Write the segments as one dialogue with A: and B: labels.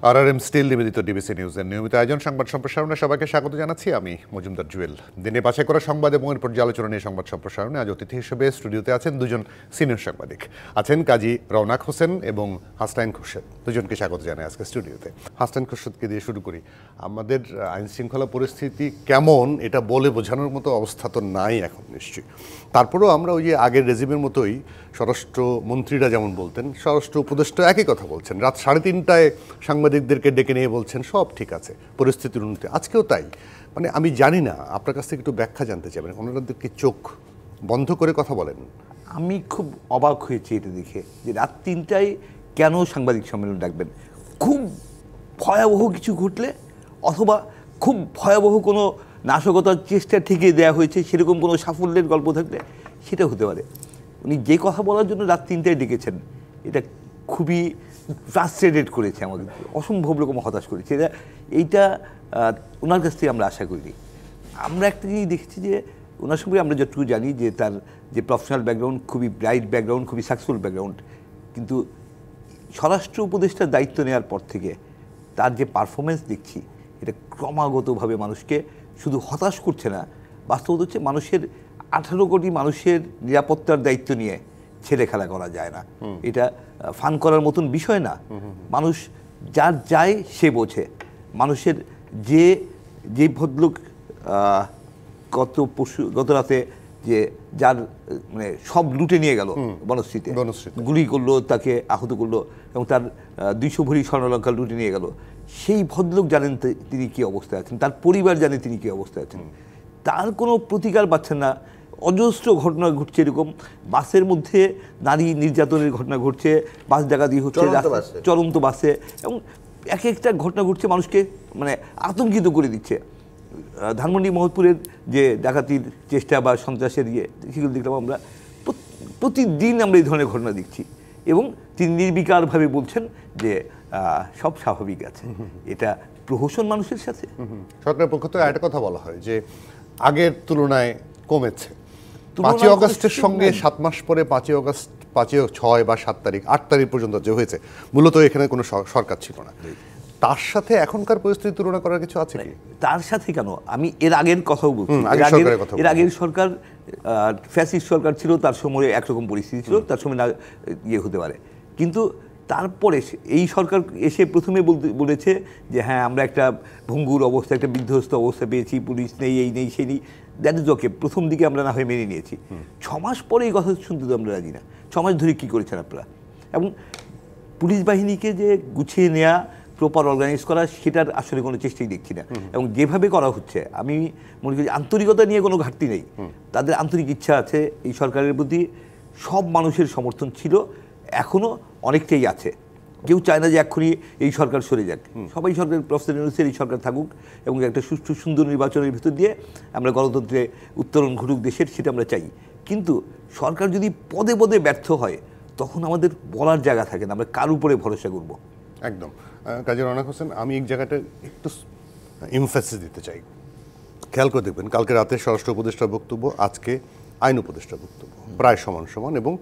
A: আরআরএম still নিবেদিত DBC নিউজের নিয়মিত আয়োজন সংবাদ সম্প্রসারণে সবাইকে স্বাগত জানাচ্ছি। আমি মজুমদার জুয়েল। দিনে বাছাই করা সংবাদ এবং এর পর্যালোচনা নিয়ে সংবাদ সম্প্রসারণে আজ অতিথি হিসেবে স্টুডিওতে আছেন দুজন সিনিয়র সাংবাদিক। আছেন কাজী রওনাক হোসেন এবং হাসনাইন খুরশেদ। দুজনকে স্বাগত জানাই আজকে স্টুডিওতে। হাসনাইন খুরশেদকে দিয়ে শুরু করি। আমাদের আইন শৃঙ্খলা পরিস্থিতি কেমন এটা বলে বোঝানোর মতো অবস্থা তো নাই এখন নিশ্চয়ই। তারপরেও আমরা ওই যে আগের রেজিমের মতোই স্বরাষ্ট্রমন্ত্রীরা যেমন বলতেন, স্বরাষ্ট্র উপদেষ্টা একই কথা বলছেন। রাত 3:30টায় সাংবাদিকদেরকে ডেকে নিয়ে বলছেন সব ঠিক আছে, পরিস্থিতির উন্নতি। আজকেও তাই। মানে আমি জানি না, আপনার কাছ থেকে একটু ব্যাখ্যা জানতে চাই। মানে ওনাদেরকে চোখ বন্ধ করে কথা বলেন?
B: আমি খুব অবাক হয়েছি এটা দেখে যে রাত 3টায় কেন সাংবাদিক সম্মেলন ডাকবেন। খুব ভয়াবহ কিছু ঘটলে অথবা খুব ভয়াবহ কোনো নাশকতার চেষ্টা ঠেকিয়ে দেওয়া হয়েছে সেরকম কোনো সাফল্যের গল্প থাকলে সেটা হতে পারে। উনি যে কথা বলার জন্য রাত 3টায় ডেকেছেন এটা খুবই ফ্রাস্ট্রেটেড করেছে, আমাদের অসম্ভব রকম হতাশ করেছে। এইটা ওনার কাছ থেকে আমরা আশা করিনি। আমরা একটা জিনিস দেখেছি যে ওনার সঙ্গে আমরা যতটুকু জানি যে তার যে প্রফেশনাল ব্যাকগ্রাউন্ড খুবই ব্রাইট ব্যাকগ্রাউন্ড, খুবই সাকসেসফুল ব্যাকগ্রাউন্ড, কিন্তু স্বরাষ্ট্র উপদেষ্টার দায়িত্ব নেওয়ার পর থেকে তার যে পারফরমেন্স দেখছি এটা ক্রমাগতভাবে মানুষকে শুধু হতাশ করছে না, বাস্তবতা হচ্ছে মানুষের 18 কোটি মানুষের নিরাপত্তার দায়িত্ব নিয়ে ছেলে খেলা করা যায় না। এটা ফান করার মতন বিষয় না। মানুষ যার যায় সে বোঝে। মানুষের যে ভদ্রলোক গত রাতে যে যার মানে সব লুটে নিয়ে গেল বনশ্রীতে, গুলি করলো, তাকে আহত করলো এবং তার 200 ভরি স্বর্ণলঙ্কা লুটে নিয়ে গেল, সেই ভদ্রলোক জানেন তিনি কী অবস্থায় আছেন, তার পরিবার জানে তিনি কী অবস্থায় আছেন। তার কোনো প্রতিকার পাচ্ছেন না। অজস্র ঘটনা ঘটছে এরকম, বাসের মধ্যে নারী নির্যাতনের ঘটনা ঘটছে, বাস ডাকাতি হচ্ছে চলন্ত বাসে, এবং এক একটা ঘটনা ঘটছে মানুষকে মানে আতঙ্কিত করে দিচ্ছে। ধানমন্ডি মহৎপুরের যে ডাকাতির চেষ্টা বা সন্ত্রাসের সেগুলো দেখলাম আমরা, প্রতিদিন আমরা এই ধরনের ঘটনা দেখছি এবং তিনি নির্বিকারভাবে বলছেন যে সব স্বাভাবিক আছে। এটা প্রহসন মানুষের সাথে।
A: সরকারের পক্ষ থেকে একটা কথা বলা হয় যে আগের তুলনায় কমেছে। 5ই অগস্টের সঙ্গে 7 মাস পরে 5ই অগস্ট, 6 বা 7 তারিখ 8 তারিখ পর্যন্ত যে হয়েছে, মূলত এখানে কোনো সরকার ছিল না। তার সাথে এখনকার পরিস্থিতি তুলনা করার কিছু আছে কি?
B: তার সাথে কেন, আমি এর আগের কথাও বলছি। এর আগের সরকার ফ্যাসিস্ট সরকার ছিল, তার সময় একরকম পরিস্থিতি ছিল, তার সময় না ইয়ে হতে পারে। কিন্তু তারপরে এই সরকার এসে প্রথমে বলেছে যে হ্যাঁ আমরা একটা ভঙ্গুর অবস্থা, একটা বিধ্বস্ত অবস্থা পেয়েছি, পুলিশ নেই, এই নেই, সেই নেই। দ্যাট ইজ ওকে, প্রথম দিকে আমরা না হয়ে মেনে নিয়েছি। 6 মাস পরে এই কথা শুনতে তো আমরা রাজি না। 6 মাস ধরে কী করেছেন আপনারা? এবং পুলিশ বাহিনীকে যে গুছিয়ে নেওয়া, প্রপার অর্গানাইজ করা, সেটার আসলে কোনো চেষ্টাই দেখছি না। এবং যেভাবে করা হচ্ছে আমি মনে করি আন্তরিকতা নিয়ে কোনো ঘাটতি নেই। তাদের আন্তরিক ইচ্ছা আছে এই সরকারের প্রতি, সব মানুষের সমর্থন ছিল, এখনও অনেকটাই আছে। কেউ চায় না যে এক্ষুনি এই সরকার সরে যাক। সবাই সরকার প্রফেসর ইউনূসের এই সরকার থাকুক এবং একটা সুষ্ঠু সুন্দর নির্বাচনের ভিতর দিয়ে আমরা গণতন্ত্রে উত্তরণ ঘটুক দেশের, সেটা আমরা চাই। কিন্তু সরকার যদি পদে পদে ব্যর্থ হয় তখন আমাদের বলার জায়গা থাকে না, আমরা কার উপরে ভরসা করব?
A: একদম। কাজী রওনাক হোসেন, আমি এক জায়গাটা একটু এমফাসিস দিতে চাই। খেয়াল করে দেখবেন, কালকে রাতে স্বরাষ্ট্র উপদেষ্টার বক্তব্য, আজকে আইন উপদেষ্টার বক্তব্য প্রায় সমান সমান, এবং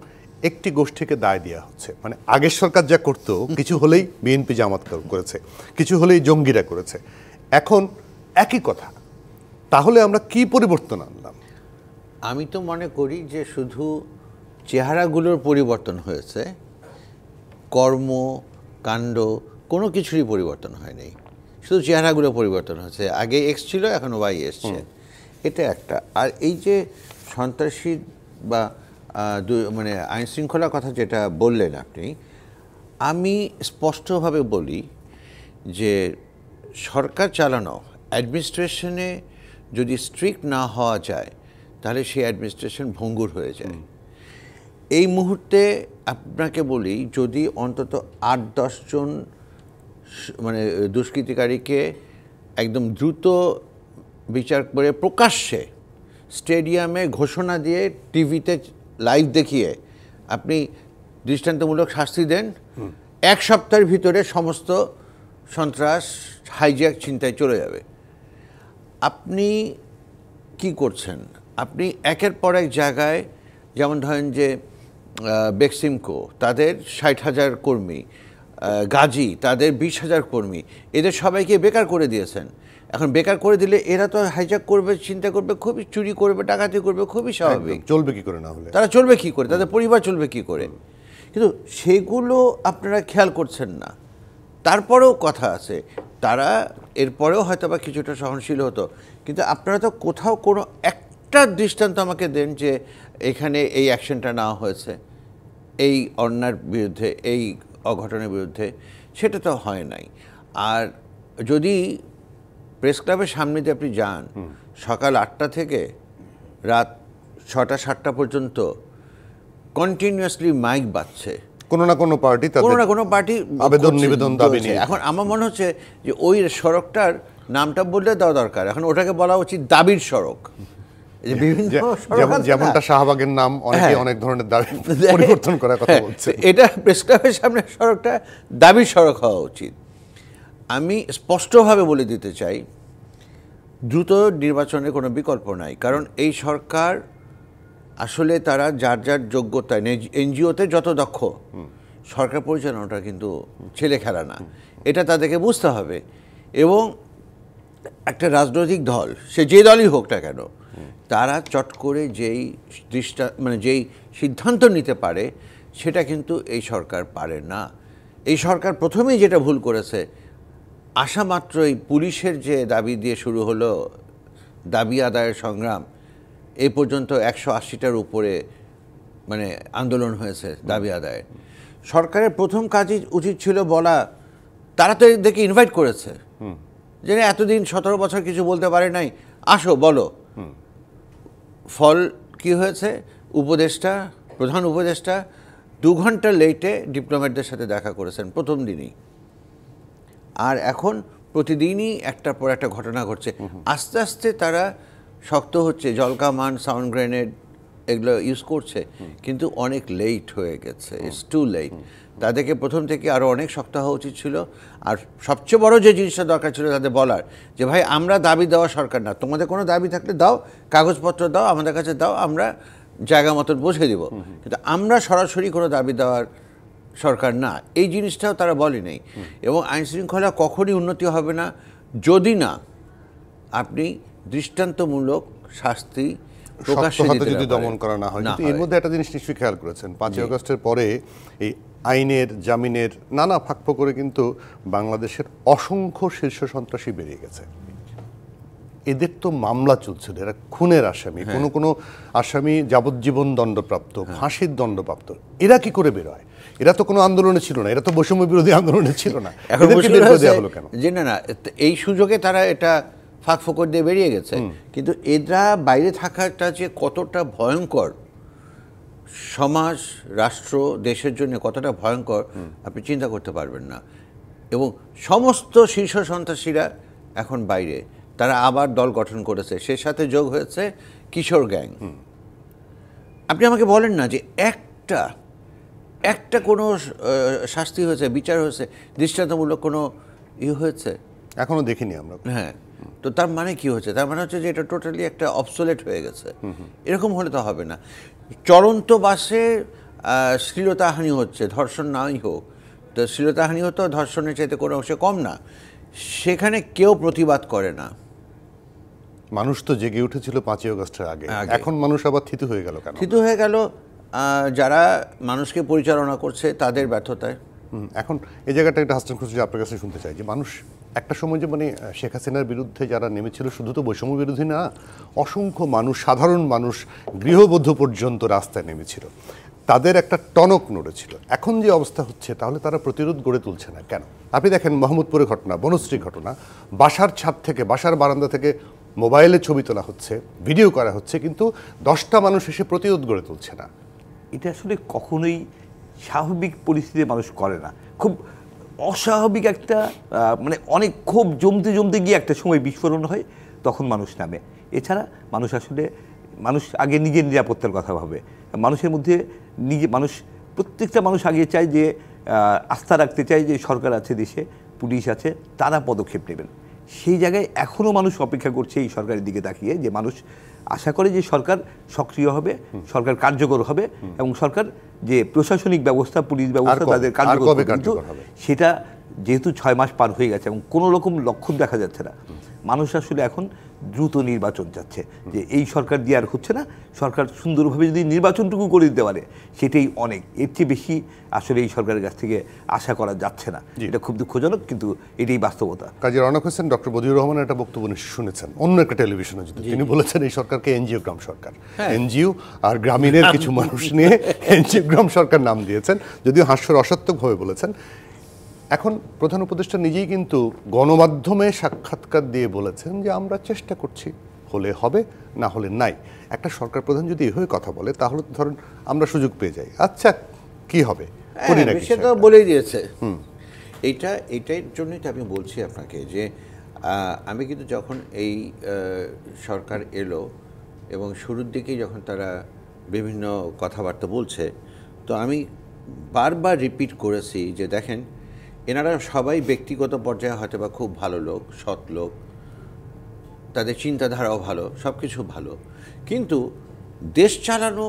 A: একটি গোষ্ঠীকে দায় দেওয়া হচ্ছে। মানে আগের সরকার যা করতো, কিছু হলেই বিএনপি জামাত করেছে, কিছু হলেই জঙ্গিরা করেছে, এখন একই কথা। তাহলে আমরা কি পরিবর্তন আনলাম?
C: আমি তো মনে করি যে শুধু চেহারাগুলোর পরিবর্তন হয়েছে, কর্ম কাণ্ড কোনো কিছুরই পরিবর্তন হয়নি, শুধু চেহারাগুলো পরিবর্তন হয়েছে। আগে এক্স ছিল, এখন ওয়াই এসছে, এটা একটা। আর এই যে সন্ত্রাসী বা মানে আইন শৃঙ্খলার কথা যেটা বললেন আপনি, আমি স্পষ্টভাবে বলি যে সরকার চালানো অ্যাডমিনিস্ট্রেশনে যদি স্ট্রিক্ট না হওয়া যায় তাহলে সেই অ্যাডমিনিস্ট্রেশন ভঙ্গুর হয়ে যায়। এই মুহূর্তে আপনাকে বলি, যদি অন্তত 8-10 জন মানে দুষ্কৃতিকারীকে একদম দ্রুত বিচার করে প্রকাশ্যে স্টেডিয়ামে ঘোষণা দিয়ে টিভিতে লাইভ দেখিয়ে আপনি দৃষ্টান্তমূলক শাস্তি দেন, 1 সপ্তাহের ভিতরে সমস্ত সন্ত্রাস, হাইজ্যাক, ছিনতাই চলে যাবে। আপনি কি করছেন? আপনি একের পর এক জায়গায়, যেমন ধরেন যে বেক্সিমকো, তাদের 60,000 কর্মী, গাজী, তাদের 20,000 কর্মী, এদের সবাইকে বেকার করে দিয়েছেন। এখন বেকার করে দিলে এরা তো হাইজ্যাক করবে, চিন্তা করবে, খুবই চুরি করবে, ডাকাতি করবে, খুবই স্বাভাবিক।
A: চলবে কি করে? না হলে তারা
C: চলবে কি করে, তাদের পরিবার চলবে কি করে? কিন্তু সেগুলো আপনারা খেয়াল করছেন না। তারপরেও কথা আছে, তারা এরপরেও হয়তো বা কিছুটা সহনশীল হতো, কিন্তু আপনারা তো কোথাও কোনো একটা দৃষ্টান্ত আমাকে দেন যে এখানে এই অ্যাকশনটা নেওয়া হয়েছে এই অন্যায়ের বিরুদ্ধে, এই অঘটনের বিরুদ্ধে, সেটা তো হয় নাই। আর যদি প্রেস ক্লাবের সামনে দিয়ে আপনি যান, সকাল 8টা থেকে রাত 6টা-7টা পর্যন্ত কন্টিনিউয়াসলি মাইক বাজছে,
A: কোনো না কোনো পার্টি আবেদন নিবেদন দাবি নিয়ে।
C: এখন আমার মনে হচ্ছে যে ওই সড়কটার নামটা বললে দেওয়া দরকার, এখন ওটাকে বলা উচিত দাবির সড়ক।
A: যেমনটা শাহবাগের নাম অনেকে অনেক ধরনের দাবি পরিবর্তন করার কথা বলছে,
C: এটা প্রেস ক্লাবের সামনে সড়কটা দাবির সড়ক হওয়া উচিত। আমি স্পষ্টভাবে বলে দিতে চাই, দ্রুত নির্বাচনের কোনো বিকল্প নাই, কারণ এই সরকার আসলে তারা যার যার যোগ্যতায়, এনজিওতে যত দক্ষ, সরকার পরিচালনাটা কিন্তু ছেলে খেলা না, এটা তাদেরকে বুঝতে হবে। এবং একটা রাজনৈতিক দল, সে যে দলই হোক না কেন, তারা চট করে যেই যেই সিদ্ধান্ত নিতে পারে, সেটা কিন্তু এই সরকার পারে না। এই সরকার প্রথমেই যেটা ভুল করেছে, আসা মাত্রই পুলিশের যে দাবি দিয়ে শুরু হলো দাবি আদায়ের সংগ্রাম, এই পর্যন্ত 180টার উপরে আন্দোলন হয়েছে দাবি আদায়ের। সরকারের প্রথম কাজই উচিত ছিল বলা, তারা তো এদেরকে ইনভাইট করেছে, যে এতদিন 17 বছর কিছু বলতে পারে নাই, আসো বলো। ফল কি হয়েছে? প্রধান উপদেষ্টা 2 ঘন্টা লেটে ডিপ্লোম্যাটদের সাথে দেখা করেছেন প্রথম দিনই। আর এখন প্রতিদিনই একটার পর একটা ঘটনা ঘটছে। আস্তে আস্তে তারা শক্ত হচ্ছে, জলকামান, সাউন্ড গ্রেনেড এগুলো ইউজ করছে, কিন্তু অনেক লেট হয়ে গেছে, ইটস টু লেট। তাদেরকে প্রথম থেকে আরও অনেক শক্ত হওয়া উচিত ছিল। আর সবচেয়ে বড় যে জিনিসটা দরকার ছিল তাদের বলার, যে ভাই আমরা দাবি দেওয়া সরকার না, তোমাদের কোনো দাবি থাকলে দাও, কাগজপত্র দাও, আমাদের কাছে দাও, আমরা জায়গা মতন বুঝে দিব, কিন্তু আমরা সরাসরি কোনো দাবি দেওয়ার সরকার না। এই জিনিসটাও তারা বলেনি। এবং আইনশৃঙ্খলা কখনই উন্নতি হবে না যদি না আপনি দৃষ্টান্তমূলক শাস্তি
A: যদি দমন করা না হয়। কিন্তু এর মধ্যে একটা জিনিস নিশ্চয়ই খেয়াল করেছেন, 5ই আগস্টের পরে এই আইনের, জামিনের নানা ফাঁক করে কিন্তু বাংলাদেশের অসংখ্য শীর্ষ সন্ত্রাসী বেরিয়ে গেছে। এদের তো মামলা চলছিল, এরা খুনের আসামি, কোনো আসামি যাবজ্জীবন দণ্ডপ্রাপ্ত, ফাঁসির দণ্ডপ্রাপ্ত। এরা কি করে বেরোয়? এরা তো কোনো আন্দোলনে ছিল না, এরা তো বৈষম্য বিরোধী আন্দোলনে ছিল না,
C: যে না এই সুযোগে তারা এটা ফাঁক ফোকর দিয়ে বেরিয়ে গেছে। কিন্তু এরা বাইরে থাকাটা যে কতটা ভয়ঙ্কর, সমাজ, রাষ্ট্র, দেশের জন্য কতটা ভয়ঙ্কর আপনি চিন্তা করতে পারবেন না। এবং সমস্ত শীর্ষ সন্ত্রাসীরা এখন বাইরে, তারা আবার দল গঠন করেছে, সে সাথে যোগ হয়েছে কিশোর গ্যাং। আপনি আমাকে বলেন না যে একটা কোনো শাস্তি হয়েছে, বিচার হয়েছে, দৃষ্টান্তমূলক কোনো হয়েছে?
A: এখনো দেখিনি আমরা।
C: হ্যাঁ, তো তার মানে কি হচ্ছে? তার মানে হচ্ছে যে এটা টোটালি একটা অবসোলেট হয়ে গেছে। এরকম হলে তো হবে না। চলন্ত বাসে শ্লীলতাহানি হচ্ছে, ধর্ষণ নাই হোক, তো শ্লীলতাহানি হতো ধর্ষণের চাইতে কোনো অংশে কম না, সেখানে কেউ প্রতিবাদ করে না।
A: মানুষ তো জেগে উঠেছিল 5ই আগস্টের আগে, এখন মানুষ আবার থিতু হয়ে গেল কেন?
C: থিতু হয়ে গেল যারা মানুষকে পরিচালনা করছে তাদের ব্যর্থতায়।
A: এখন এই জায়গাটা একটা হাসিন খুশি আপনার কাছে শুনতে চাই, যে মানুষ একটা সময় যে শেখ হাসিনার বিরুদ্ধে যারা নেমেছিল, শুধু তো বৈষম্য বিরোধী না, অসংখ্য মানুষ, সাধারণ মানুষ, গৃহবধূ পর্যন্ত রাস্তায় নেমেছিল, তাদের একটা টনক নড়েছিল। এখন যে অবস্থা হচ্ছে, তাহলে তারা প্রতিরোধ গড়ে তুলছে না কেন? আপনি দেখেন মোহাম্মদপুরের ঘটনা, বনশ্রী ঘটনা, বাসার ছাদ থেকে, বাসার বারান্দা থেকে মোবাইলে ছবি তোলা হচ্ছে, ভিডিও করা হচ্ছে, কিন্তু 10টা মানুষ এসে প্রতিরোধ গড়ে তুলছে না।
B: এটা আসলে কখনোই স্বাভাবিক পরিস্থিতিতে মানুষ করে না। খুব অস্বাভাবিক একটা অনেক ক্ষোভ জমতে গিয়ে একটা সময় বিস্ফোরণ হয়, তখন মানুষ নামে। এছাড়া মানুষ আগে নিজের নিরাপত্তার কথা ভাবে। মানুষের মধ্যে প্রত্যেকটা মানুষ আগে চায় যে আস্থা রাখতে চায় যে সরকার আছে দেশে, পুলিশ আছে, তারা পদক্ষেপ নেবেন। সেই জায়গায় এখনও মানুষ অপেক্ষা করছে এই সরকারের দিকে তাকিয়ে, যে মানুষ আশা করে যে সরকার সক্রিয় হবে, সরকার কার্যকর হবে এবং সরকার যে প্রশাসনিক ব্যবস্থা, পুলিশ ব্যবস্থা তাদের কার্যকর, কিন্তু সেটা যেহেতু 6 মাস পার হয়ে গেছে এবং কোনো রকম লক্ষণ দেখা যাচ্ছে না, মানুষ আসলে এখন দ্রুত নির্বাচন চাচ্ছে, যে এই সরকার দিয়ে আর হচ্ছে না, সরকার সুন্দরভাবে যদি নির্বাচনটুকু করে দিতে পারে সেটাই অনেক, এর চেয়ে বেশি আসলে এই সরকারের কাছ থেকে আশা করা যাচ্ছে না। এটা খুব দুঃখজনক, কিন্তু এটাই বাস্তবতা।
A: কাজী রওনক হোসেন, ডক্টর বদিউর রহমানের একটা বক্তব্য শুনেছেন অন্য একটা টেলিভিশনে, তিনি বলেছেন এই সরকারকে এনজিও গ্রাম সরকার, এনজিও আর গ্রামীণের কিছু মানুষ নিয়ে এনজিও গ্রাম সরকার নাম দিয়েছেন, যদিও হাস্যরসাত্মকভাবে বলেছেন। এখন প্রধান উপদেষ্টা নিজেই কিন্তু গণমাধ্যমে সাক্ষাৎকার দিয়ে বলেছেন যে আমরা চেষ্টা করছি, হলে হবে, না হলে নাই। একটা সরকার প্রধান যদি এভাবে কথা বলে তাহলে ধরুন আমরা সুযোগ পেয়ে যাই, আচ্ছা কি হবে,
C: সেটা বলেই দিয়েছে। এইটার জন্যই তো আমি বলছি আপনাকে যে আমি কিন্তু যখন এই সরকার এলো এবং শুরুর দিকেই যখন তারা বিভিন্ন কথাবার্তা বলছে, তো আমি বারবার রিপিট করেছি যে দেখেন, এনারা সবাই ব্যক্তিগত পর্যায়ে হয়তো বা খুব ভালো লোক, সৎ লোক, তাদের চিন্তাধারাও ভালো, সব কিছু ভালো, কিন্তু দেশ চালানো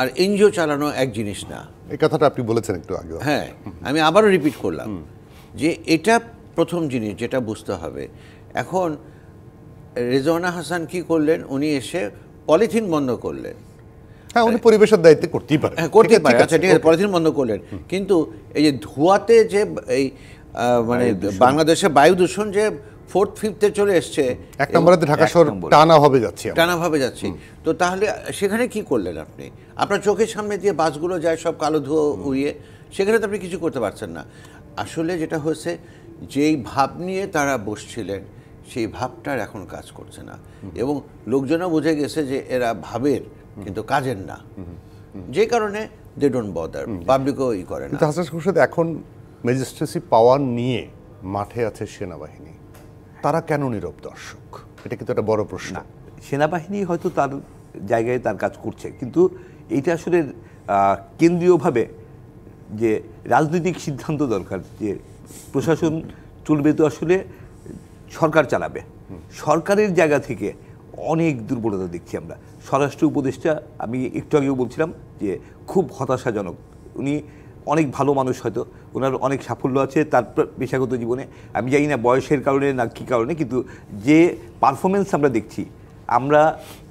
C: আর এনজিও চালানো এক জিনিস না।
A: এই কথাটা আপনি বলেছেন একটু আগে।
C: হ্যাঁ, আমি আবারও রিপিট করলাম যে এটা প্রথম জিনিস যেটা বুঝতে হবে। এখন রেজওয়ানা হাসান কি করলেন, উনি এসে পলিথিন বন্ধ করলেন।
A: হ্যাঁ, উনি পরিবেশের দায়িত্বে করতেই পারে,
C: করতে পারে, আচ্ছা ঠিক আছে, পলিথিন বন্ধ করলেন, কিন্তু এই যে ধোঁয়াতে যে এই মানে বাংলাদেশে বায়ু দূষণ যে 4th 5th-এ চলে এসছে,
A: 1 নম্বরে ঢাকা শহর টানাভাবে যাচ্ছে,
C: তো তাহলে সেখানে কি করলেন আপনি? আপনার চোখের সামনে দিয়ে বাসগুলো যায় সব কালো ধোঁয়া উড়িয়ে, সেখানে তো আপনি কিছু করতে পারছেন না। আসলে যেটা হয়েছে, যেই ভাব নিয়ে তারা বসছিলেন সেই ভাবটার এখন কাজ করছে না, এবং লোকজনও বুঝে গেছে যে এরা ভাবের কিন্তু কাজের না, যে কারণে দে ডোন্ট বদার, পাবলিকও করে না।
A: কিন্তু হাসান খুরশেদ, এখন ম্যাজিস্ট্রেসি পাওয়ার নিয়ে মাঠে আছে সেনাবাহিনী, তারা কেন নীরব দর্শক? এটা কিন্তু একটা বড় প্রশ্ন।
B: সেনাবাহিনী হয়তো তার জায়গায় তার কাজ করছে, কিন্তু এইটা আসলে কেন্দ্রীয়ভাবে যে রাজনৈতিক সিদ্ধান্ত দরকার, যে প্রশাসন চলবে তো আসলে সরকার চালাবে, সরকারের জায়গা থেকে অনেক দুর্বলতা দেখছি আমরা। স্বরাষ্ট্র উপদেষ্টা, আমি একটু আগেও বলছিলাম যে খুব হতাশাজনক। উনি অনেক ভালো মানুষ, হয়তো ওনার অনেক সাফল্য আছে তার পেশাগত জীবনে, আমি জানি না বয়সের কারণে না কী কারণে, কিন্তু যে পারফরমেন্স আমরা দেখছি, আমরা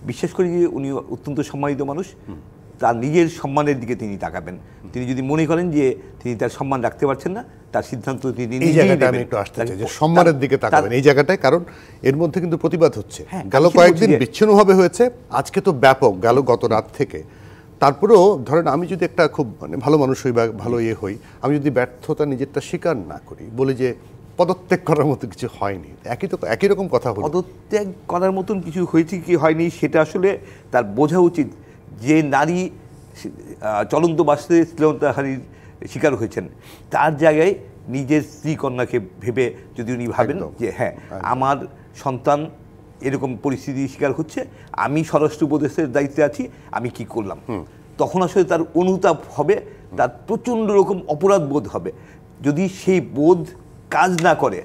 B: বিশ্বাস করি যে উনি অত্যন্ত সম্মানিত মানুষ। তার নিজের সম্মানের দিকে তিনি তাকাবেন। তিনি যদি মনে করেন যে তিনি তার সম্মান রাখতে পারছেন না, তার সিদ্ধান্ত তিনি নিজেই নেবেন।
A: আমি একটু আসতে চাই যে সম্মানের দিকে তাকাবেন এই জায়গাটায়, কারণ এর মধ্যে কিন্তু প্রতিবাদ হচ্ছে। গেল কয়েকদিন বিচ্ছিন্নভাবে হয়েছে, আজকে তো ব্যাপক গেল গত রাত থেকে। তারপরেও ধরেন আমি যদি একটা খুব ভালো মানুষ হই বা ভালো হই, আমি যদি ব্যর্থতা নিজেরটা স্বীকার না করি, বলি যে পদত্যাগ করার মতো কিছু হয়নি, একই রকম কথা হলো।
B: পদত্যাগ করার মতন কিছু হয়েছে কি হয়নি সেটা আসলে তার বোঝা উচিত। যে নারী চলন্ত বাসে শ্লীলতাহানির শিকার হয়েছেন, তার জায়গায় নিজের স্ত্রী কন্যাকে ভেবে যদি উনি ভাবেন যে হ্যাঁ, আমার সন্তান এরকম পরিস্থিতির শিকার হচ্ছে, আমি স্বরাষ্ট্র উপদেষ্টার দায়িত্বে আছি, আমি কি করলাম, তখন আসলে তার অনুতাপ হবে, তার প্রচণ্ড রকম অপরাধ বোধ হবে। যদি সেই বোধ কাজ না করে,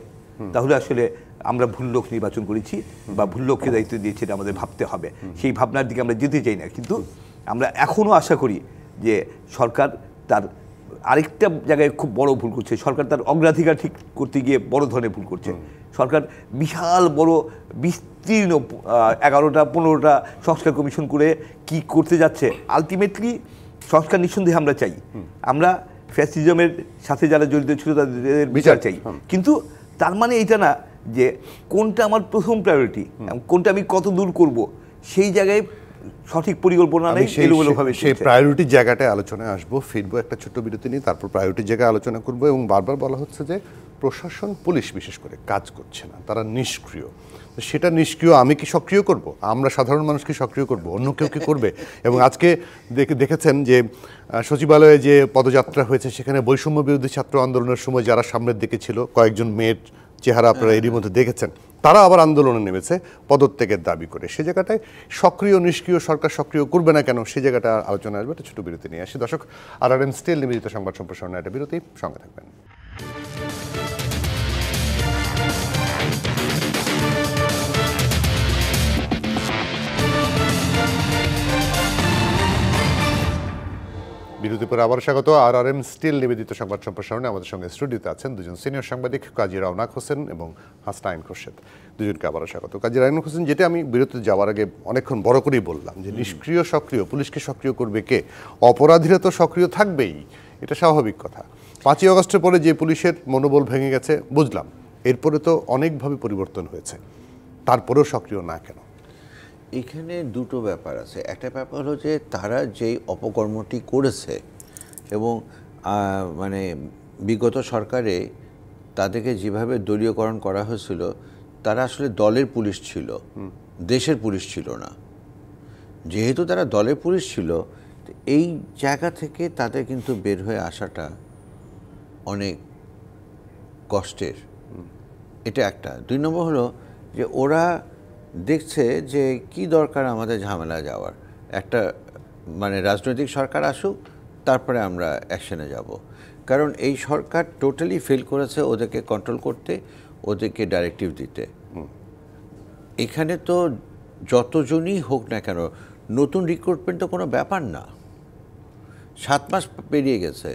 B: তাহলে আসলে আমরা ভুল লোক নির্বাচন করেছি বা ভুল লোককে দায়িত্ব দিয়েছি, এটা আমাদের ভাবতে হবে। সেই ভাবনার দিকে আমরা যেতে চাই না, কিন্তু আমরা এখনও আশা করি যে সরকার তার আরেকটা জায়গায় খুব বড় ভুল করছে। সরকার তার অগ্রাধিকার ঠিক করতে গিয়ে বড় ধরনের ভুল করছে। সরকার বিশাল বড় বিস্তীর্ণ 11টা 15টা সংস্কার কমিশন করে কি করতে যাচ্ছে। আলটিমেটলি সংস্কার নিঃসন্দেহে আমরা চাই, আমরা ফ্যাসিজমের সাথে যারা জড়িত ছিল তাদের বিচার চাই, কিন্তু তার মানে এটা না যে কোনটা আমার প্রথম প্রায়োরিটি, কোনটা আমি কত দূর করব, সেই জায়গায় সঠিক পরিকল্পনা নেই, এলোমেলোভাবে।
A: সেই প্রায়োরিটির জায়গাটায় আলোচনায় আসবো, ফিরবো একটা ছোট্ট বিরতি নিয়ে, তারপর প্রায়োরিটির জায়গায় আলোচনা করবো। এবং বারবার বলা হচ্ছে যে প্রশাসন, পুলিশ বিশেষ করে কাজ করছে না, তারা নিষ্ক্রিয়। সেটা নিষ্ক্রিয় আমি কি সক্রিয় করব? আমরা সাধারণ মানুষ কি সক্রিয় করব? অন্য কেউ কি করবে? এবং আজকে দেখেছেন যে সচিবালয়ে যে পদযাত্রা হয়েছে, সেখানে বৈষম্য বিরোধী ছাত্র আন্দোলনের সময় যারা সামনের দিকে ছিল, কয়েকজন মেয়ের চেহারা আপনারা এরই মধ্যে দেখেছেন, তারা আবার আন্দোলনে নেমেছে পদত্যাগের দাবি করে। সে জায়গাটায় সক্রিয় নিষ্ক্রিয় সরকার সক্রিয় করবে না কেন, সে জায়গাটা আলোচনা আসবে। একটা ছোট বিরতি নিয়ে আসি দর্শক। RRN স্টিল নিবেদিত সংবাদ সম্প্রসারণে একটা বিরতি, সঙ্গে থাকবেন। বিরতি দুপুরে আবার স্বাগত। RRM স্টিল নিবেদিত সংবাদ সম্প্রসারণে আমাদের সঙ্গে স্টুডিওতে আছেন দুজন সিনিয়র সাংবাদিক, কাজী রওনাক হোসেন এবং হাসনাইন খোরশেদ। দুজনকে আবারও স্বাগত। কাজী রওনাক হোসেন, যেটা আমি বিরতিতে যাওয়ার আগে অনেকক্ষণ বড় করেই বললাম যে নিষ্ক্রিয় সক্রিয়, পুলিশকে সক্রিয় করবে কে? অপরাধীরা তো সক্রিয় থাকবেই, এটা স্বাভাবিক কথা। 5ই আগস্টের পরে যে পুলিশের মনোবল ভেঙে গেছে বুঝলাম, এরপরে তো অনেকভাবে পরিবর্তন হয়েছে, তারপরেও সক্রিয় না কেন?
C: এখানে দুটো ব্যাপার আছে। একটা ব্যাপার হলো যে তারা যেই অপকর্মটি করেছে এবং মানে বিগত সরকারে তাদেরকে যেভাবে দলীয়করণ করা হয়েছিল, তারা আসলে দলের পুলিশ ছিল, দেশের পুলিশ ছিল না। যেহেতু তারা দলের পুলিশ ছিল, এই জায়গা থেকে তাদের কিন্তু বের হয়ে আসাটা অনেক কষ্টের। এটা একটা। 2 নম্বর হলো যে ওরা দেখছে যে কি দরকার আমাদের ঝামেলা যাওয়ার, একটা মানে রাজনৈতিক সরকার আসুক, তারপরে আমরা অ্যাকশনে যাব। কারণ এই সরকার টোটালি ফেল করেছে ওদেরকে কন্ট্রোল করতে, ওদেরকে ডাইরেক্টিভ দিতে। এখানে তো যতজনই হোক না কেন, নতুন রিক্রুটমেন্ট তো কোনো ব্যাপার না। 7 মাস পেরিয়ে গেছে,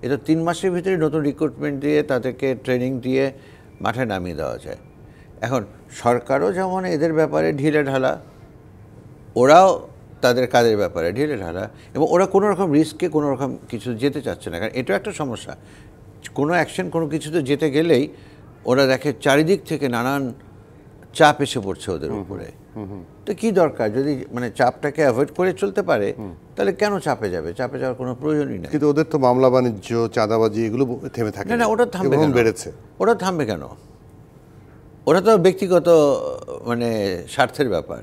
C: এটা 3 মাসের ভিতরে নতুন রিক্রুটমেন্ট দিয়ে তাদেরকে ট্রেনিং দিয়ে মাঠে নামিয়ে দেওয়া যায়। এখন সরকারও যেমন এদের ব্যাপারে ঢিলে ঢালা, ওরাও তাদের কাজের ব্যাপারে ঢিলে ঢালা, এবং ওরা কোনো রকম রিস্কে কোনো রকম কিছু যেতে চাচ্ছে না। কারণ এটাও একটা সমস্যা, কোনো অ্যাকশন কোনো কিছুতে যেতে গেলেই ওরা দেখে চারিদিক থেকে নানান চাপ এসে পড়ছে ওদের উপরে। তো কী দরকার? যদি মানে চাপটাকে অ্যাভয়েড করে চলতে পারে, তাহলে কেন চাপে যাবে? চাপে যাওয়ার কোনো প্রয়োজনই নেই।
A: কিন্তু ওদের তো মামলা বাণিজ্য, চাঁদাবাজি এগুলো থেমে থাকে
C: না, ওটা থামবে কেন?
A: বেড়েছে।
C: ওটা থামবে কেন? ওরা তো ব্যক্তিগত মানে স্বার্থের ব্যাপার,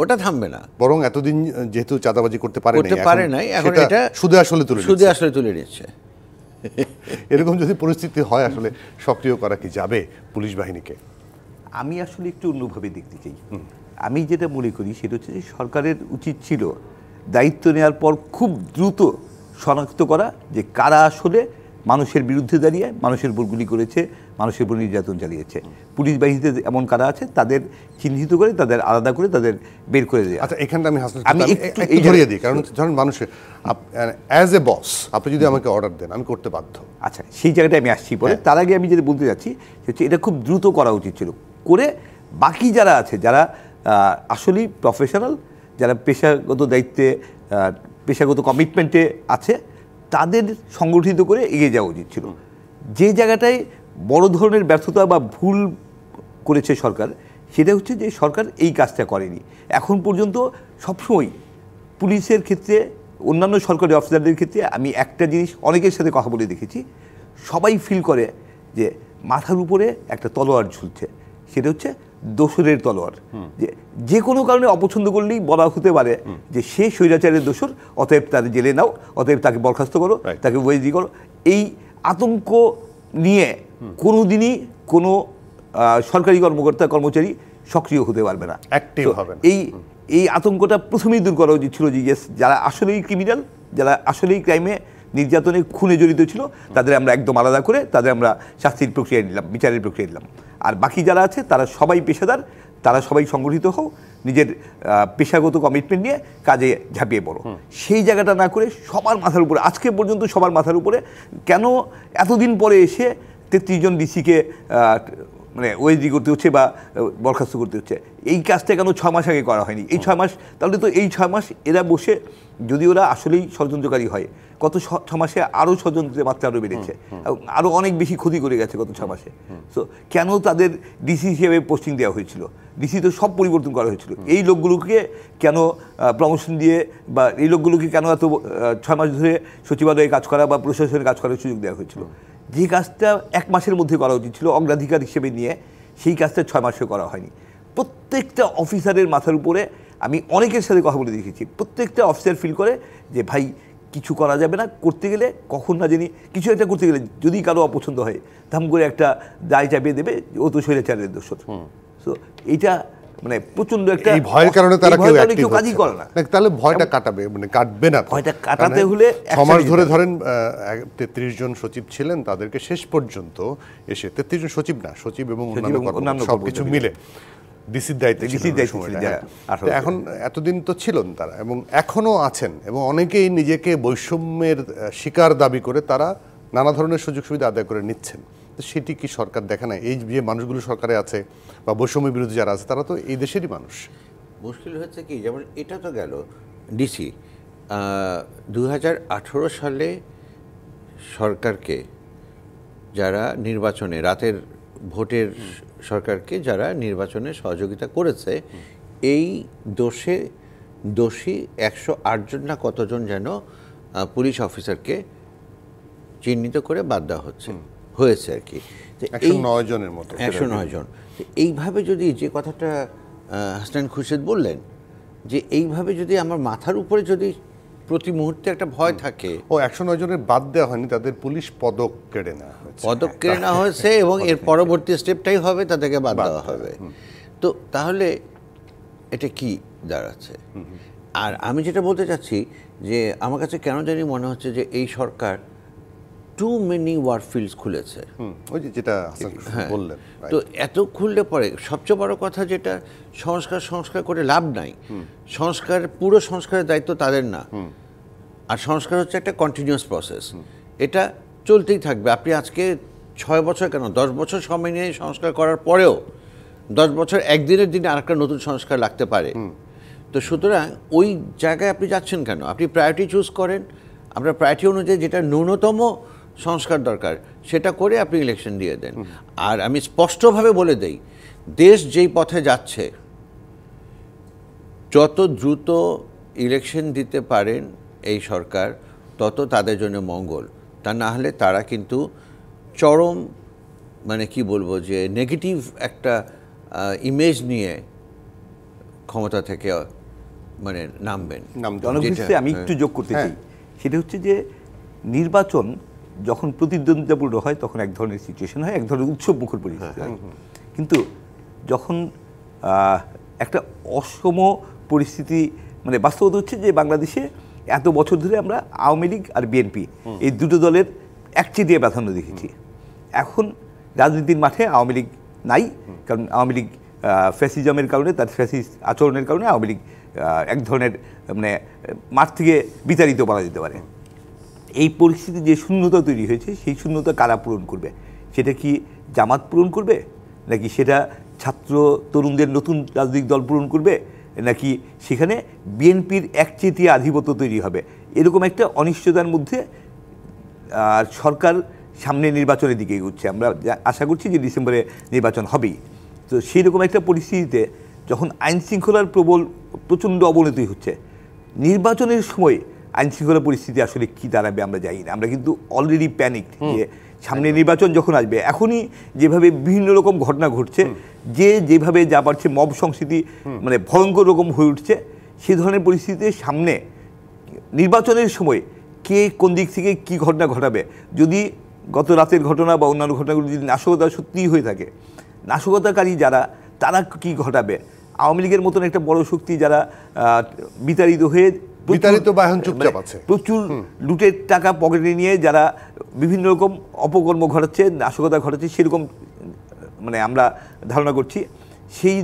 C: ওটা থামবে না।
A: বরং এতদিন যেহেতু চাঁদাবাজি করতে পারে
C: নাই, এখন এটা সুদে আসলে তুলে নিচ্ছে।
A: এরকম যদি পরিস্থিতি হয়, আসলে সক্রিয় করা কি যাবে পুলিশ বাহিনীকে?
B: আমি আসলে একটু অন্যভাবে দেখতে চাই। আমি যেটা মনে করি সেটা হচ্ছে যে সরকারের উচিত ছিল দায়িত্ব নেওয়ার পর খুব দ্রুত শনাক্ত করা যে কারা আসলে মানুষের বিরুদ্ধে দাঁড়িয়ে মানুষের উপর গুলি করেছে, মানুষের উপর নির্যাতন চালিয়েছে। পুলিশ বাহিনীতে এমন কারা আছে তাদের চিহ্নিত করে, তাদের আলাদা করে, তাদের বের করে দেওয়া।
A: আচ্ছা, এখানটা আমি একটু ধরিয়ে দিই, কারণ ধরেন মানুষের অ্যাজ এ বস আপনি যদি আমাকে অর্ডার দেন, আমি করতে বাধ্য।
B: আচ্ছা, সেই জায়গাটা আমি আসছি পরে। তার আগে আমি যেটা বলতে যাচ্ছি হচ্ছে এটা খুব দ্রুত করা উচিত ছিল, করে বাকি যারা আছে, যারা আসলেই প্রফেশনাল, যারা পেশাগত দায়িত্বে, পেশাগত কমিটমেন্টে আছে, তাদের সংগঠিত করে এগিয়ে যাওয়া উচিত ছিল। যে জায়গাটায় বড় ধরনের ব্যর্থতা বা ভুল করেছে সরকার, সেটা হচ্ছে যে সরকার এই কাজটা করেনি। এখন পর্যন্ত সবসময় পুলিশের ক্ষেত্রে, অন্যান্য সরকারি অফিসারদের ক্ষেত্রে আমি একটা জিনিস অনেকের সাথে কথা বলে দেখেছি, সবাই ফিল করে যে মাথার উপরে একটা তলোয়ার ঝুলছে, সেটা হচ্ছে দোসরের তলোয়ার। যে কোনো কারণে অপছন্দ করলেই বলা হতে পারে যে সে স্বৈরাচারের দোসর, অতএব তার জেলে নাও, অতএব তাকে বরখাস্ত করো, তাকে ওয়েজি করো। এই আতঙ্ক নিয়ে কোনো দিনই কোনো সরকারি কর্মকর্তা কর্মচারী সক্রিয় হতে পারবে না,
A: অ্যাক্টিভ হবে না।
B: এই আতঙ্কটা প্রথমেই দূর করা উচিত ছিল যে যারা আসলেই ক্রিমিনাল, যারা আসলেই ক্রাইমে, নির্যাতনে, খুনে জড়িত ছিল, তাদের আমরা একদম আলাদা করে তাদের আমরা শাস্তির প্রক্রিয়া নিলাম, বিচারের প্রক্রিয়া নিলাম। আর বাকি যারা আছে তারা সবাই পেশাদার, তারা সবাই সংগঠিত হও, নিজের পেশাগত কমিটমেন্ট নিয়ে কাজে ঝাঁপিয়ে পড়ো। সেই জায়গাটা না করে সবার মাথার উপরে, আজকে পর্যন্ত সবার মাথার উপরে কেন এতদিন পরে এসে 33 জন ডিসিকে মানে ওএসডি করতে হচ্ছে বা বরখাস্ত করতে হচ্ছে? এই কাজটা কেন 6 মাস আগে করা হয়নি? এই 6 মাস, তাহলে তো এই 6 মাস এরা বসে, যদি ওরা আসলেই ষড়যন্ত্রকারী হয়, গত 6 মাসে আরও ষড়যন্ত্রের মাত্রা আরও বেড়েছে, আরও অনেক বেশি ক্ষতি করে গেছে গত 6 মাসে। তো কেন তাদের ডিসি হিসেবে পোস্টিং দেওয়া হয়েছিল? ডিসি তো সব পরিবর্তন করা হয়েছিল। এই লোকগুলোকে কেন প্রমোশন দিয়ে, বা এই লোকগুলোকে কেন এত 6 মাস ধরে সচিবালয়ে কাজ করা বা প্রশাসনের কাজ করার সুযোগ দেওয়া হয়েছিল? যে কাজটা 1 মাসের মধ্যে করা উচিত ছিল অগ্রাধিকার হিসেবে নিয়ে, সেই কাজটা 6 মাসে করা হয়নি। প্রত্যেকটা অফিসারের মাথার উপরে, আমি অনেকের সাথে কথা বলে দেখেছি, প্রত্যেকটা অফিসার ফিল করে যে ভাই কিছু করা যাবে না, করতে গেলে কখন না জানি কিছু একটা করতে গেলে যদি কারো অপছন্দ হয়, ধাম করে একটা দায় চাপিয়ে দেবে, ও তো স্বৈরাচারের দোষর। তো এইটা মানে প্রচন্ড একটা
A: ভয়ের কারণে তারা
B: কেউ কাজই করে না।
A: তাহলে ভয়টা কাটাবে, মানে কাটবে না।
B: ভয়টা কাটাতে হলে
A: 6 মাস ধরে ধরেন 33 জন সচিব ছিলেন, তাদেরকে শেষ পর্যন্ত এসে 33 জন সচিব না, সচিব এবং অন্যান্য সবকিছু মিলে ডিসির দায়িত্বে এখন এতদিন তো ছিলেন তারা এবং এখনো আছেন এবং অনেকেই নিজেকে বৈষম্যের শিকার দাবি করে তারা নানা ধরনের সুযোগ সুবিধা আদায় করে নিচ্ছেন। তো সেটি কি সরকার দেখে না? এই যে মানুষগুলো সরকারে আছে বা বৈষম্য বিরোধী যারা আছে তারা তো এই দেশেরই মানুষ।
C: মুশকিল হচ্ছে কি, যেমন এটা তো গেল ডিসি 2018 সালে সরকারকে যারা নির্বাচনে রাতের ভোটের সরকারকে যারা নির্বাচনে সহযোগিতা করেছে, এই দোষী 108 জন না কতজন যেন পুলিশ অফিসারকে চিহ্নিত করে বাদ দেওয়া হয়েছে আর কি,
A: 109 জনের মতো,
C: 109 জন। এইভাবে যদি, যে কথাটা হাসনাইন খুরশিদ বললেন, যে এইভাবে যদি আমার মাথার উপরে যদি প্রতি মুহূর্তে একটা ভয় থাকে।
A: 109 জনের বাদ দেওয়া হয়নি, তাদের পুলিশ পদক কেড়ে নেওয়া
C: হয়েছে এবং এর পরবর্তী স্টেপটাই হবে তাদেরকে বাদ দেওয়া হবে। তো তাহলে এটা কি দাঁড়াচ্ছে? আর আমি যেটা বলতে চাচ্ছি যে আমার কাছে কেন জানি মনে হচ্ছে যে এই সরকার টু মেনি ওয়ারফিল্ডস খুলেছে।
A: ওই যেটা বললেন,
C: তো এত খুললে পরে সবচেয়ে বড় কথা যেটা, সংস্কার করে লাভ নাই। পুরো সংস্কারের দায়িত্ব তাদের না। আর সংস্কার হচ্ছে একটা কন্টিনিউয়াস প্রসেস, এটা চলতেই থাকবে। আপনি আজকে 6 বছর কেন 10 বছর সময় নিয়ে সংস্কার করার পরেও 10 বছর একদিনের দিনে আরেকটা নতুন সংস্কার লাগতে পারে। তো সুতরাং ওই জায়গায় আপনি যাচ্ছেন কেন? আপনি প্রায়োরিটি চুজ করেন, আপনার প্রায়োরিটি অনুযায়ী যেটা ন্যূনতম সংস্কার দরকার সেটা করে আপনি ইলেকশন দিয়ে দেন। আর আমি স্পষ্টভাবে বলে দেই, দেশ যেই পথে যাচ্ছে, যত দ্রুত ইলেকশন দিতে পারেন এই সরকার তত তাদের জন্য মঙ্গল। তা না হলে তারা কিন্তু চরম, মানে কি বলবো, যে নেগেটিভ একটা ইমেজ নিয়ে ক্ষমতা থেকে মানে নামবেন।
B: আমি একটু যোগ করতে চাই, সেটা হচ্ছে যে নির্বাচন যখন প্রতিদ্বন্দ্বিতাপূর্ণ হয় তখন এক ধরনের সিচুয়েশন হয়, এক ধরনের উৎসব মুখর পরিস্থিতি হয়। কিন্তু যখন একটা অসম পরিস্থিতি, মানে বাস্তবতা হচ্ছে যে বাংলাদেশে এত বছর ধরে আমরা আওয়ামী লীগ আর বিএনপি এই দুটো দলের একচেটিয়া প্রাধান্য দেখেছি। এখন রাজনীতির মাঠে আওয়ামী লীগ নাই, কারণ আওয়ামী লীগ ফ্যাসিজমের কারণে, তার ফ্যাসিস্ট আচরণের কারণে আওয়ামী লীগ এক ধরনের মানে মাঠ থেকে বিতাড়িত বলা যেতে পারে। এই পরিস্থিতি যে শূন্যতা তৈরি হয়েছে, সেই শূন্যতা কারা পূরণ করবে? সেটা কি জামাত পূরণ করবে, নাকি সেটা ছাত্র তরুণদের নতুন রাজনৈতিক দল পূরণ করবে, নাকি সেখানে বিএনপির একচেটিয়া আধিপত্য তৈরি হবে? এরকম একটা অনিশ্চয়তার মধ্যে সরকার সামনে নির্বাচনের দিকে এগোচ্ছে। আমরা আশা করছি যে ডিসেম্বরে নির্বাচন হবেই। তো সেই রকম একটা পরিস্থিতিতে যখন আইনশৃঙ্খলার প্রচণ্ড অবনতি হচ্ছে, নির্বাচনের সময় আইনশৃঙ্খলা পরিস্থিতি আসলে কী দাঁড়াবে আমরা জানি না। আমরা কিন্তু অলরেডি প্যানিক যে সামনে নির্বাচন যখন আসবে, এখনই যেভাবে বিভিন্ন রকম ঘটনা ঘটছে, যেভাবে যা পারছে মব সংস্কৃতি মানে ভয়ঙ্কর রকম হয়ে উঠছে, সেই ধরনের পরিস্থিতিতে সামনে নির্বাচনের সময় কে কোন দিক থেকে কী ঘটনা ঘটাবে, যদি গত রাতের ঘটনা বা অন্যান্য ঘটনাগুলো যদি নাশকতা সত্যিই হয়ে থাকে, নাশকতাকারী যারা তারা কি ঘটাবে? আওয়ামী লীগের মতন একটা বড় শক্তি যারা বিতাড়িত হয়ে প্রচুর লুটের টাকা পকেটে নিয়ে যারা বিভিন্ন রকম অপকর্ম ঘটাচ্ছে, নাশকতা ঘটাচ্ছে, সেরকম মানে আমরা ধারণা করছি। সেই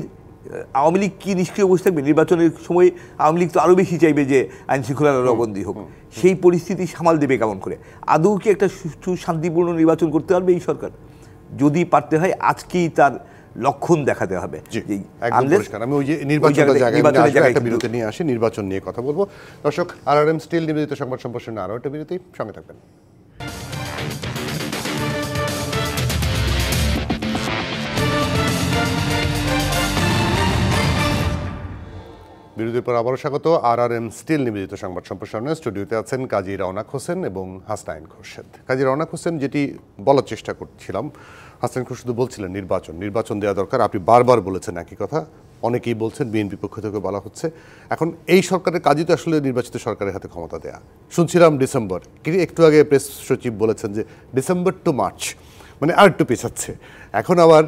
B: আওয়ামী লীগ কি নিষ্ক্রিয় বসে থাকবে? নির্বাচনের সময় আওয়ামী লীগ তো আরও বেশি চাইবে যে আইনশৃঙ্খলার অবনতি হোক। সেই পরিস্থিতি সামাল দেবে কেমন করে? আদৌ কি একটা সুষ্ঠু শান্তিপূর্ণ নির্বাচন করতে পারবে এই সরকার? যদি পারতে হয় আজকেই তার লক্ষণ দেখাতে হবে।
A: আমি ওই যে নির্বাচন বিরতি নিয়ে আসি, নির্বাচন নিয়ে কথা বলবো। দর্শক, আরআরএম স্টিল নিবেদিত সংবাদ সম্প্রসারণে আরও একটা বিরতি, সঙ্গে থাকবেন। বিরতির পর আবারও স্বাগত আরআরএম স্টিল নিবেদিত সংবাদ সম্প্রসারণে। স্টুডিওতে আছেন কাজী রওনাক হোসেন এবং হাসনাইন খোরশেদ। কাজী রওনাক হোসেন, যেটি বলার চেষ্টা করছিলাম, হাসনাইন খোরশেদ বলছিলেন নির্বাচন দেওয়া দরকার। আপনি বারবার বলেছেন একই কথা, অনেকেই বলছেন, বিএনপি পক্ষ থেকে বলা হচ্ছে। এখন এই সরকারের কাজই তো আসলে নির্বাচিত সরকারের হাতে ক্ষমতা দেয়া। শুনছিলাম ডিসেম্বর, একটু আগে প্রেস সচিব বলেছেন যে ডিসেম্বর টু মার্চ, মানে আর একটু পেছাচ্ছে। এখন আবার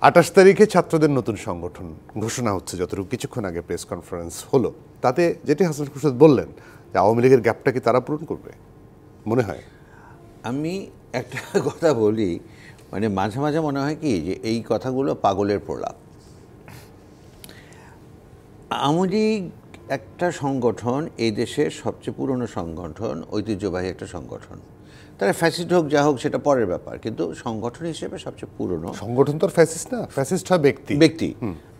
A: 28 তারিখে ছাত্রদের নতুন সংগঠন ঘোষণা হচ্ছে, যতটুকু কিছুক্ষণ আগে প্রেস কনফারেন্স হলো। তাতে যেটি হাসান খোরশেদ বললেন যে আওয়ামী লীগের গ্যাপটা কি তারা পূরণ করবে মনে হয়?
C: আমি একটা কথা বলি, মানে মাঝে মাঝে মনে হয় কি যে এই কথাগুলো পাগলের প্রলাপ। আওয়ামী লীগ একটা সংগঠন, এই দেশের সবচেয়ে পুরনো সংগঠন, ঐতিহ্যবাহী একটা সংগঠন। তারা ফ্যাসিস্ট হোক যা হোক সেটা পরের ব্যাপার, কিন্তু সংগঠন হিসেবে সবচেয়ে পুরনো
A: সংগঠন তো ফ্যাসিস্ট না, ফ্যাসিস্ট হয় ব্যক্তি
C: ব্যক্তি।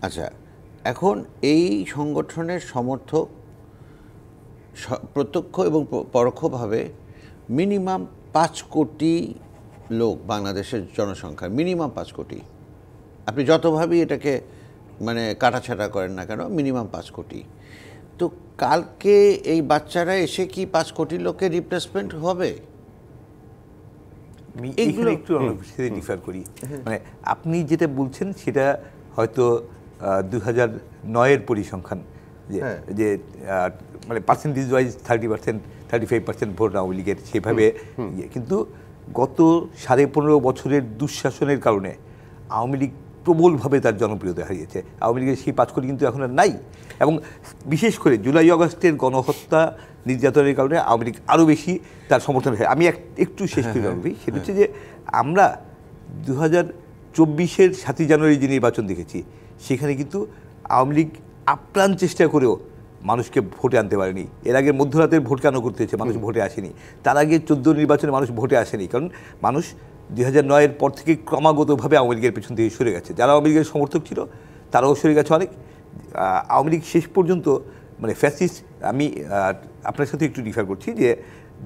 C: আচ্ছা, এখন এই সংগঠনের সমর্থক প্রত্যক্ষ এবং পরোক্ষভাবে মিনিমাম 5 কোটি লোক, বাংলাদেশের জনসংখ্যা মিনিমাম 5 কোটি। আপনি যতভাবেই এটাকে মানে কাটাছাটা করেন না কেন, মিনিমাম 5 কোটি। তো কালকে এই বাচ্চারা এসে কি 5 কোটি লোকের রিপ্লেসমেন্ট হবে?
B: আমি এইগুলো একটু ডিফার করি। মানে আপনি যেটা বলছেন সেটা হয়তো 2009-এর পরিসংখ্যান, যে মানে পার্সেন্টেজ ওয়াইজ 30%, 35% ভোট আওয়ামী লীগের, সেভাবে। কিন্তু গত 15.5 বছরের দুঃশাসনের কারণে আওয়ামী লীগ প্রবলভাবে তার জনপ্রিয়তা হারিয়েছে। আওয়ামী লীগের সেই 5 কোটি কিন্তু এখন আর নাই। এবং বিশেষ করে জুলাই আগস্টের গণহত্যা নির্যাতনের কারণে আওয়ামী লীগ আরও বেশি তার সমর্থন হয়। আমি একটু শেষ করে রাখবি, সেটা হচ্ছে যে আমরা 2024-এর 7ই জানুয়ারি যে নির্বাচন দেখেছি, সেখানে কিন্তু আওয়ামী লীগ আপ্রাণ চেষ্টা করেও মানুষকে ভোটে আনতে পারেনি। এর আগে মধ্যরাতের ভোট কেন করতে হয়েছে? মানুষ ভোটে আসেনি। তার আগে 14 নির্বাচনে মানুষ ভোটে আসেনি, কারণ মানুষ 2009-এর পর থেকে ক্রমাগতভাবে আওয়ামী লীগের পেছন থেকে সরে গেছে। যারা আওয়ামী লীগের সমর্থক ছিল তারাও সরে গেছে অনেক। আওয়ামী লীগ শেষ পর্যন্ত মানে ফ্যাসিস্ট, আমি আপনার সাথে একটু ডিফার করছি যে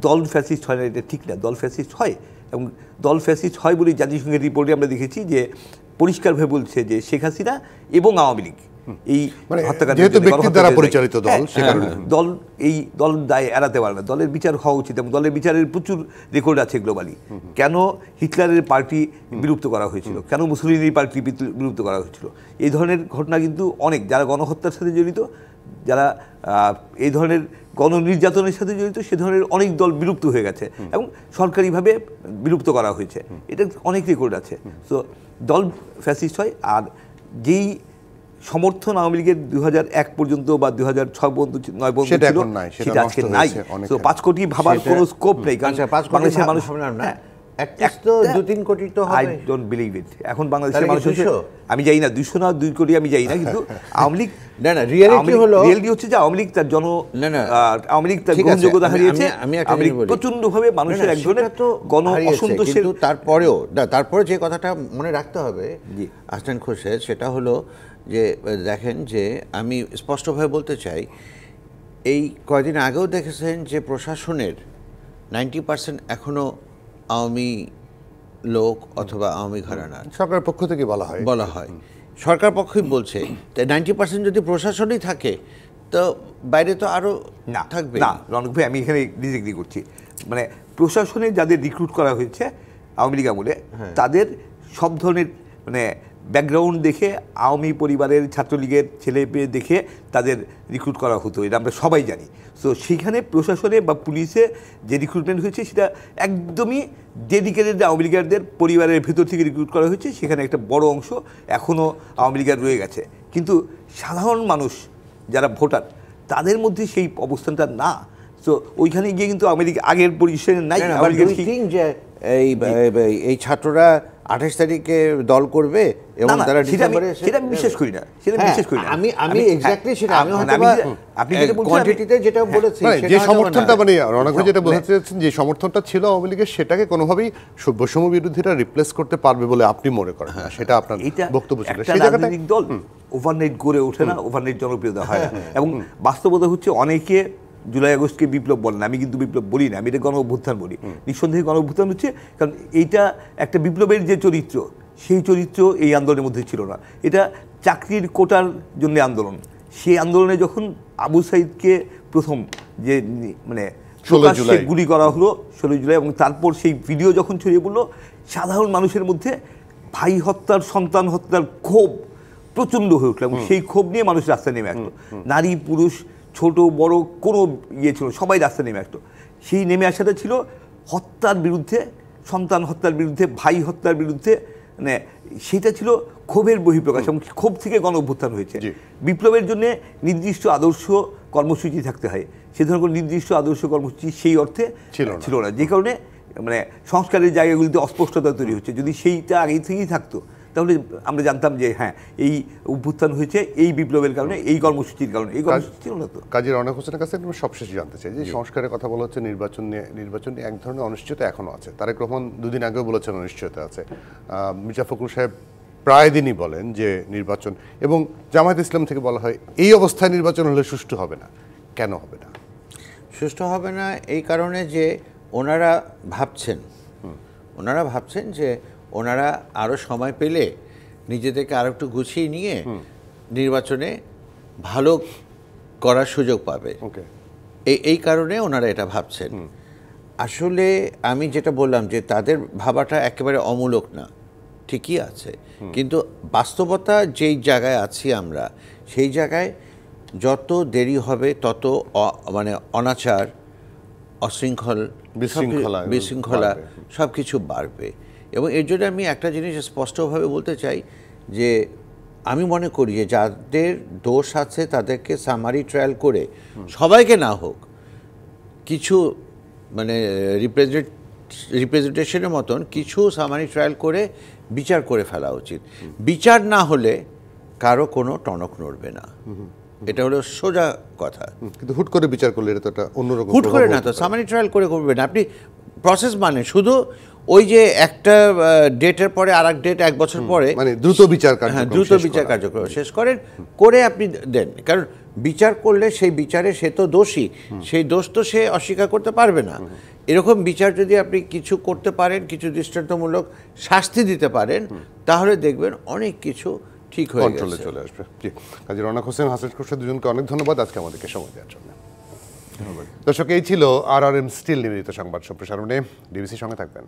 B: দল ফ্যাসিস্ট হয় না, এটা ঠিক না। দল ফ্যাসিস্ট হয়, এবং দল ফ্যাসিস্ট হয় বলে জাতিসংঘের রিপোর্টে আমরা দেখেছি যে পরিষ্কারভাবে বলছে যে শেখ হাসিনা এবং আওয়ামী লীগ এই
A: পরিচালিত দল,
B: দল এই দল দায় এড়াতে পারে না। দলের বিচার হওয়া উচিত, এবং দলের বিচারের প্রচুর রেকর্ড আছে গ্লোবালি। কেন হিটলারের পার্টি বিলুপ্ত করা হয়েছিল, কেন মুসলিনের পার্টি বিলুপ্ত করা হয়েছিল, এই ধরনের ঘটনা কিন্তু অনেক। যারা গণহত্যার সাথে জড়িত, যারা এই ধরনের গণনির্যাতনের সাথে জড়িত, সে ধরনের অনেক দল বিলুপ্ত হয়ে গেছে এবং সরকারিভাবে বিলুপ্ত করা হয়েছে। এটা অনেক রেকর্ড আছে। সো দল ফ্যাসিস্ট হয়। আর যেই সমর্থন আওয়ামী লীগের 2001 পর্যন্ত বা 2006 পর্যন্ত 9 পর্যন্ত ছিল, সেটা আজকে নাই। তো 5 কোটি ভাবার কোনো স্কোপ নেই, কারণ বাংলাদেশের মানুষ এখন বাংলাদেশের মানুষ, আমি জানি না 200 না 2 কোটি, আমি জানি না, কিন্তু আওয়ামী লীগ রিয়েলিটি হচ্ছে যে আওয়ামী লীগ তার আওয়ামী লীগ তার গ্রহণযোগ্যতা হারিয়েছে। আওয়ামী লীগ প্রচন্ডভাবে মানুষের এক ধরনের গণ অসন্তোষের।
C: তারপরে যে কথাটা মনে রাখতে হবে আহসান খোরশেদ, সেটা হলো যে দেখেন, যে আমি স্পষ্টভাবে বলতে চাই, এই কয়দিন আগেও দেখেছেন যে প্রশাসনের 90% এখনও আওয়ামী লোক অথবা আওয়ামী ঘরানা,
A: সরকারের পক্ষ থেকে বলা হয়
C: সরকার পক্ষই বলছে। তাই 90% যদি প্রশাসনই থাকে, তো বাইরে তো আরও
B: না
C: থাকবে
B: না। রনক ভাই, আমি এখানে ডিসএগ্রি করছি। মানে প্রশাসনে যাদের রিক্রুট করা হয়েছে আওয়ামী লীগ আমলে, তাদের সব ধরনের মানে ব্যাকগ্রাউন্ড দেখে, আওয়ামী পরিবারের ছাত্রলীগের ছেলে মেয়ে দেখে তাদের রিক্রুট করা হতো, এটা আমরা সবাই জানি। সো সেখানে প্রশাসনে বা পুলিশে যে রিক্রুটমেন্ট হয়েছে, সেটা একদমই ডেডিকেটেড আওয়ামী লীগারদের পরিবারের ভেতর থেকে রিক্রুট করা হয়েছে। সেখানে একটা বড় অংশ এখনও আওয়ামী লীগার রয়ে গেছে, কিন্তু সাধারণ মানুষ যারা ভোটার, তাদের মধ্যে সেই অবস্থানটা না। তো ওইখানে গিয়ে কিন্তু আওয়ামী লীগ আগের পজিশনে নাই।
C: এই ছাত্ররা 28 তারিখে দল করবে এবং তারা ডিসেম্বরে,
B: সেটা বিশ্বাস করি না, সেটা বিশ্বাস করি না।
C: আমি এক্স্যাক্টলি সেটা আমি আপনি যেটা বলছেন কোয়ান্টিটিতে যেটা বলেছি,
A: যে সমর্থনটা মানে রনক ভাই যেটা বোঝাতে চাচ্ছেন, যে সমর্থনটা ছিল আওয়ামী লীগের, সেটাকে কোনোভাবেই বৈষম্য বিরোধীরা রিপ্লেস করতে পারবে বলে আপনি মনে করেন না? সেটা আপনার বক্তব্য ছিল।
B: সেই রাজনৈতিক দল ওভারনাইট গড়ে ওঠে না, ওভারনাইট জনপ্রিয়তা হয় না। এবং বাস্তবতা হচ্ছে, অনেকে জুলাই আগস্টকে বিপ্লব বলেন, আমি কিন্তু বিপ্লব বলি না, আমি এটা গণ অভ্যুত্থান বলি। নিঃসন্দেহে গণ অভ্যুত্থান হচ্ছে, কারণ এইটা একটা বিপ্লবের যে চরিত্র, সেই চরিত্র এই আন্দোলনের মধ্যে ছিল না। এটা চাকরির কোটার জন্য আন্দোলন। সেই আন্দোলনে যখন আবু সাইদকে প্রথম যে মানে গুলি করা হলো 16 জুলাই, এবং তারপর সেই ভিডিও যখন ছড়িয়ে পড়লো, সাধারণ মানুষের মধ্যে ভাই হত্যার, সন্তান হত্যার ক্ষোভ প্রচণ্ড হয়ে উঠলো, এবং সেই ক্ষোভ নিয়ে মানুষ রাস্তায় নেমে আসলো। নারী পুরুষ ছোট বড় কোনো ছিল, সবাই রাস্তায় নেমে আসতো। সেই নেমে আসাটা ছিল হত্যার বিরুদ্ধে, সন্তান হত্যার বিরুদ্ধে, ভাই হত্যার বিরুদ্ধে। মানে সেটা ছিল ক্ষোভের বহিঃপ্রকাশ, এবং ক্ষোভ থেকে গণ অভ্যুত্থান হয়েছে। বিপ্লবের জন্য নির্দিষ্ট আদর্শ কর্মসূচি থাকতে হয়, সে ধরনের নির্দিষ্ট আদর্শ কর্মসূচি সেই অর্থে ছিল না, যে কারণে মানে সংস্কারের জায়গাগুলিতে অস্পষ্টতা তৈরি হচ্ছে। যদি সেইটা আগে থেকেই থাকতো, তাহলে আমরা জানতাম যে হ্যাঁ এই অভ্যুত্থান হয়েছে এই বিপ্লবের কারণে, এই কর্মসূচির কারণে। এই কর্মসূচি ছিল না তো।
A: কাজী রওনক হোসেনের কাছে আমি সবশেষ জানতে চাই যে সংস্কারের কথা বলা হচ্ছে, নির্বাচন নিয়ে এক ধরনের অনিশ্চয়তা এখনো আছে। তারেক রহমান দুদিন আগেও বলেছেন অনিশ্চয়তা আছে। মির্জা ফখরুল সাহেব প্রায় দিনই বলেন যে নির্বাচন, এবং জামায়াত ইসলাম থেকে বলা হয় এই অবস্থায় নির্বাচন হলে সুষ্ঠু হবে না। কেন হবে না?
C: সুষ্ঠু হবে না এই কারণে যে ওনারা ভাবছেন যে ওনারা আরও সময় পেলে নিজেদেরকে আরও একটু গুছিয়ে নিয়ে নির্বাচনে ভালো করার সুযোগ পাবে। এই কারণে ওনারা এটা ভাবছেন। আসলে আমি যেটা বললাম যে তাদের ভাবাটা একেবারে অমূলক না, ঠিকই আছে, কিন্তু বাস্তবতা যেই জায়গায় আছি আমরা, সেই জায়গায় যত দেরি হবে তত মানে অনাচার, বিশৃঙ্খলা সব কিছু বাড়বে। এবং এর জন্য আমি একটা জিনিস স্পষ্টভাবে বলতে চাই যে আমি মনে করি যে যাদের দোষ আছে তাদেরকে সামারি ট্রায়াল করে, সবাইকে না হোক, কিছু মানে রিপ্রেজেন্টেশনের মতন কিছু সামারি ট্রায়াল করে বিচার করে ফেলা উচিত। বিচার না হলে কারো কোনো টনক নড়বে না, এটা হলো সোজা কথা।
A: কিন্তু হুট করে বিচার করলে এটা তো একটা অন্যরকম,
C: হুট করে না তো, সামারি ট্রায়াল করে করবেন আপনি। প্রসেস মানে শুধু ওই যে একটা ডেটের পরে আর এক ডেট, 1 বছর পরে,
A: মানে দ্রুত বিচার
C: কার্যক্রম শেষ করেন, করে আপনি দেন। কারণ বিচার করলে সেই বিচারে সে তো দোষী, সেই দোষ তো সে অস্বীকার করতে পারবে না। এরকম বিচার যদি আপনি কিছু করতে পারেন, কিছু দৃষ্টান্তমূলক শাস্তি দিতে পারেন, তাহলে দেখবেন অনেক কিছু ঠিক হয়ে
A: কন্ট্রোলে চলে আসবে। জি, কাজী রওনক হোসেন, হাসিন খোরশেদ দুজনকে অনেক ধন্যবাদ আজকে আমাদেরকে সময় দেওয়ার জন্য। ধন্যবাদ দর্শক। এই ছিল RRM স্টিল নিবেদিত সংবাদ সম্প্রসারণে। ডিবিসির সঙ্গে থাকবেন।